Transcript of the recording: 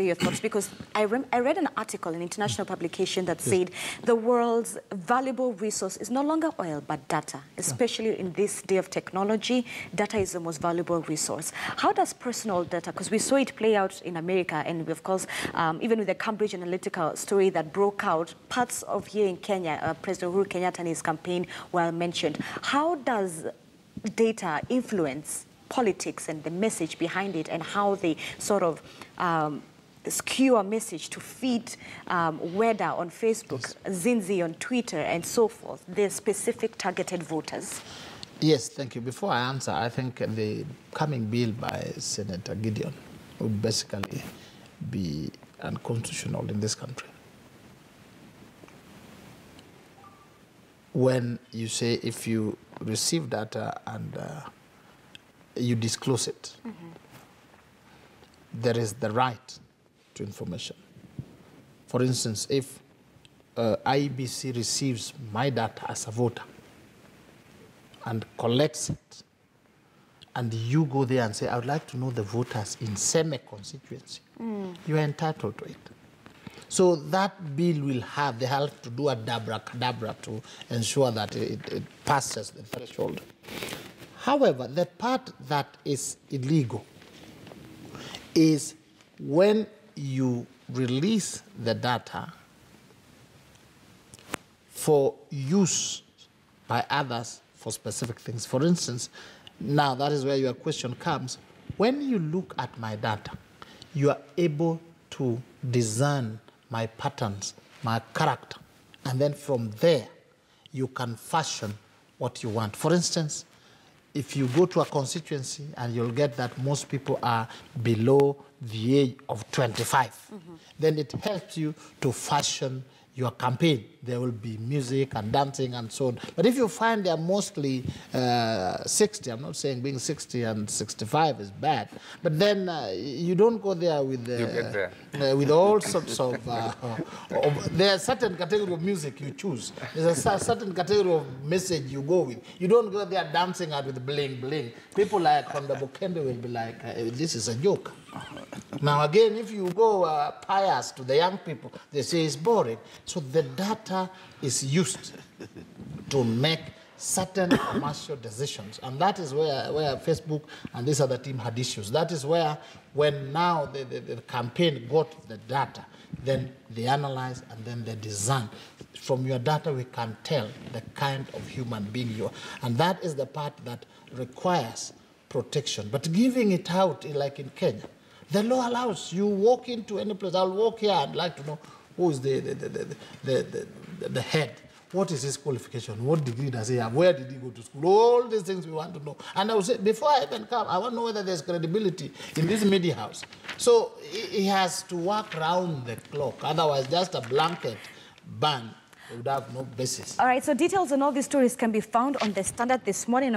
your thoughts, because I read an article in an international publication that said the world's valuable resource is no longer oil but data, especially in this day of technology. Data is the most valuable resource. How does personal data, because we saw it play out in America, and of course even with the Cambridge Analytica story that broke out, parts of here in Kenya, President Uhuru Kenyatta and his campaign were mentioned. How does data influence politics and the message behind it, and how they sort of skew a message to feed Weda on Facebook, Zinzi on Twitter, and so forth, their specific targeted voters? Yes, thank you. Before I answer, I think the coming bill by Senator Gideon would basically be unconstitutional in this country. When you say if you receive data and you disclose it, there is the right to information. For instance, if IEBC receives my data as a voter and collects it, and you go there and say, I would like to know the voters in Seme constituency, you are entitled to it. So that bill will have the help to do a dabra to ensure that it passes the threshold. However, the part that is illegal is when you release the data for use by others for specific things. For instance, now that is where your question comes. When you look at my data, you are able to discern my patterns, my character, and then from there, you can fashion what you want. For instance, if you go to a constituency and you'll get that most people are below the age of 25, then it helps you to fashion your campaign. There will be music and dancing and so on. But if you find they're mostly 60, I'm not saying being 60 and 65 is bad, but then you don't go there with with all sorts of, there's a certain category of music you choose. There's a certain category of message you go with. You don't go there dancing out with bling bling. People like from the Bukembe will be like, this is a joke. Now again, if you go pious to the young people, they say it's boring. So the data is used to make certain commercial decisions. And that is where Facebook and this other team had issues. That is where when now the campaign got the data, then they analyze and then they design. From your data, we can tell the kind of human being you are. And that is the part that requires protection. But giving it out, like in Kenya, the law allows you walk into any place. I'll walk here. I'd like to know who is the head. What is his qualification? What degree does he have? Where did he go to school? All these things we want to know. And I would say, before I even come, I want to know whether there's credibility in this media house. So he has to work around the clock. Otherwise, just a blanket ban would have no basis. All right, so details on all these stories can be found on The Standard this morning.